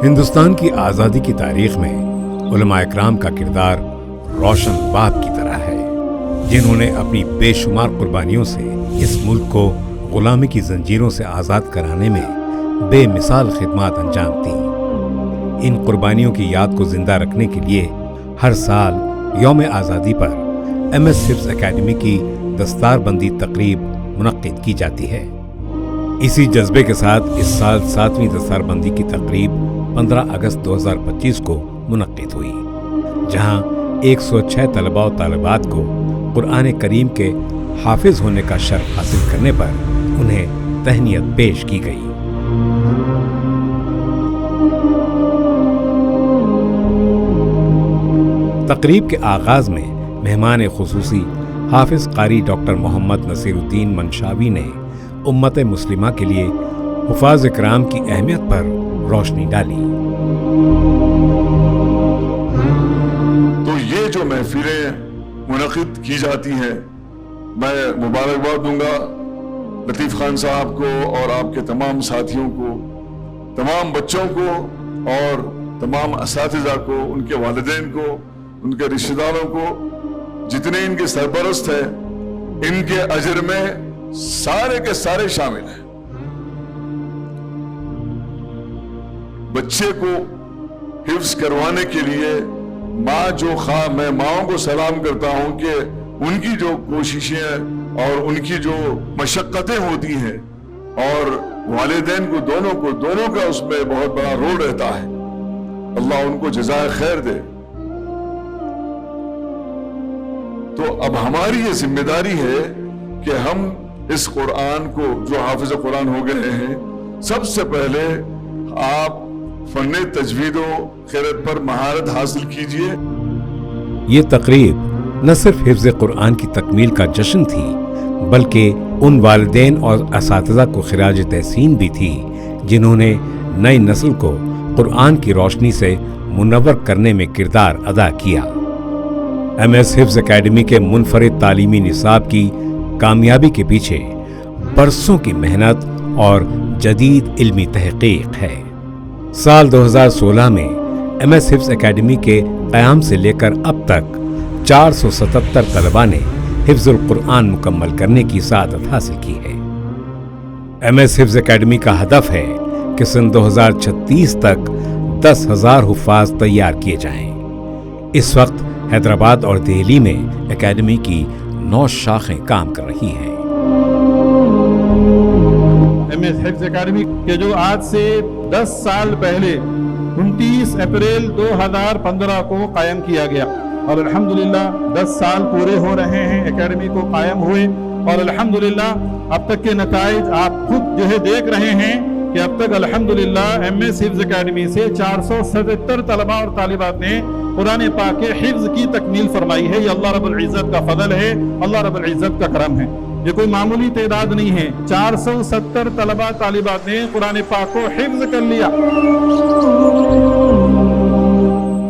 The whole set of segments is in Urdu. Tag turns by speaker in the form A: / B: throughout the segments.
A: ہندوستان کی آزادی کی تاریخ میں علماء اکرام کا کردار روشن باپ کی طرح ہے، جنہوں نے اپنی بے شمار قربانیوں سے اس ملک کو غلامی کی زنجیروں سے آزاد کرانے میں بے مثال خدمات انجام دیں۔ ان قربانیوں کی یاد کو زندہ رکھنے کے لیے ہر سال یوم آزادی پر MS حفظ اکیڈمی کی دستار بندی تقریب منعقد کی جاتی ہے۔ اسی جذبے کے ساتھ اس سال 7ویں دستار بندی کی تقریب 15 اگست 2025 کو منعقد ہوئی، جہاں 106 طلباء و طالبات کو قرآن کریم کے حافظ ہونے کا شرف حاصل کرنے پر انہیں تہنیت پیش کی گئی۔ تقریب کے آغاز میں مہمان خصوصی حافظ قاری ڈاکٹر محمد نصیر الدین منشاوی نے امت مسلمہ کے لیے حفاظ اکرام کی اہمیت پر روشنی ڈالی۔
B: تو یہ جو محفلیں منعقد کی جاتی ہیں، میں مبارکباد دوں گا لطیف خان صاحب کو اور آپ کے تمام ساتھیوں کو، تمام بچوں کو اور تمام اساتذہ کو، ان کے والدین کو، ان کے رشتہ داروں کو، جتنے ان کے سرپرست ہیں، ان کے اجر میں سارے کے سارے شامل ہیں۔ بچے کو حفظ کروانے کے لیے میں ماؤں کو سلام کرتا ہوں کہ ان کی جو کوششیں اور ان کی جو مشقتیں ہوتی ہیں، اور والدین کو دونوں کا اس میں بہت بڑا رول رہتا ہے۔ اللہ ان کو جزائے خیر دے۔ تو اب ہماری یہ ذمہ داری ہے کہ ہم اس قرآن کو، جو حافظ قرآن ہو گئے ہیں، سب سے پہلے آپ فن تجوید و قرأت پر مہارت حاصل کیجئے۔
A: یہ تقریب نہ صرف حفظ قرآن کی تکمیل کا جشن تھی، بلکہ ان والدین اور اساتذہ کو خراج تحسین بھی تھی جنہوں نے نئی نسل کو قرآن کی روشنی سے منور کرنے میں کردار ادا کیا۔ MS حفظ اکیڈمی کے منفرد تعلیمی نصاب کی کامیابی کے پیچھے برسوں کی محنت اور جدید علمی تحقیق ہے۔ سال 2016 میں MS حفظ اکیڈمی کے قیام سے لے کر اب تک 477 طلباء نے حفظ القرآن مکمل کرنے کی سعادت حاصل کی ہے۔ MS حفظ اکیڈمی کا ہدف ہے کہ سن 2036 تک 10,000 حفاظ تیار کیے جائیں۔ اس وقت حیدرآباد اور دہلی میں اکیڈمی کی 9 شاخیں کام کر رہی ہیں۔
C: MS حفظ اکیڈمی کے جو آج سے 10 سال پہلے 29 اپریل 2015 کو قائم کیا گیا، اور الحمدللہ 10 سال پورے ہو رہے ہیں اکیڈمی کو قائم ہوئے، اور الحمدللہ اب تک کے نتائج آپ خود جو ہے دیکھ رہے ہیں کہ اب تک الحمدللہ MS حفظ اکیڈمی سے 477 طلباء اور طالبات نے قرآن پاک کے حفظ کی تکمیل فرمائی ہے۔ یہ اللہ رب العزت کا فضل ہے، اللہ رب العزت کا کرم ہے، یہ کوئی معمولی تعداد نہیں ہے۔ 470 طلباء طالبات نے قرآن پاک کو حفظ کر لیا۔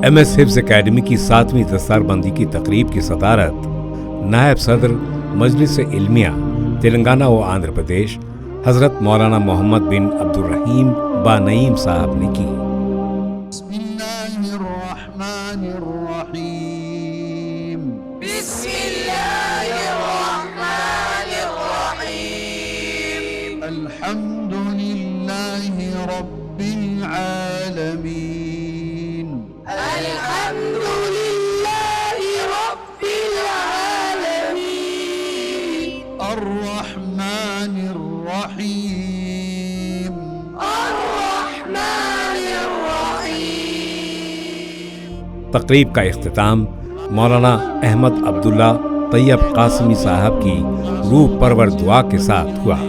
A: MS حفظ اکیڈمی کی 7ویں دستار بندی کی تقریب کی صدارت نائب صدر مجلس علمیہ تلنگانہ و آندھرا پردیش حضرت مولانا محمد بن عبد الرحیم بانعیم صاحب نے کی۔
D: بسم اللہ الرحمن الرحیم،
E: بسم اللہ الرحمن الرحیم،
D: الحمد للہ رب العالمین،
E: الحمد للہ رب العالمین،
D: الرحمن الرحیم،
E: الرحمن الرحیم۔
A: تقریب کا اختتام مولانا احمد عبداللہ طیب قاسمی صاحب کی روح پرور دعا کے ساتھ ہوا۔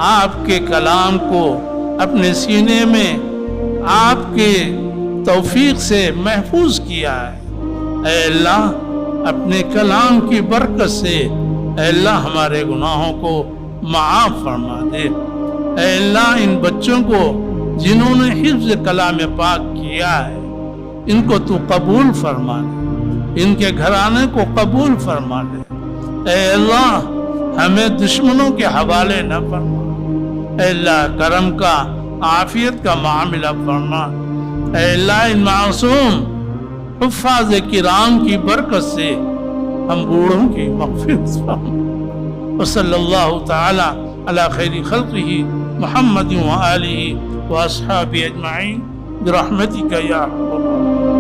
F: آپ کے کلام کو اپنے سینے میں آپ کے توفیق سے محفوظ کیا ہے۔ اے اللہ، اپنے کلام کی برکت سے اے اللہ ہمارے گناہوں کو معاف فرما دے۔ اے اللہ، ان بچوں کو جنہوں نے حفظ کلام پاک کیا ہے، ان کو تو قبول فرما دے، ان کے گھرانے کو قبول فرما دے۔ اے اللہ، ہمیں دشمنوں کے حوالے نہ فرما۔ اے اللہ، کرم کا، عافیت کا معاملہ فرما۔ اے اللہ ان معصوم حفاظ کرام کی برکت سے ہم بوڑھوں کی مغفرت فرما وصلی اللہ تعالی علی خیر خلقہ محمد وآلہ واصحابہ اجمعین برحمتک یا ارحم الراحمین.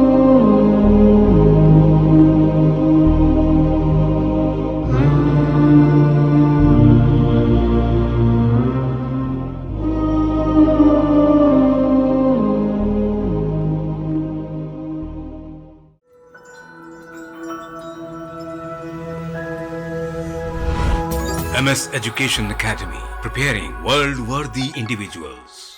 A: MS Education Academy, preparing world-worthy individuals.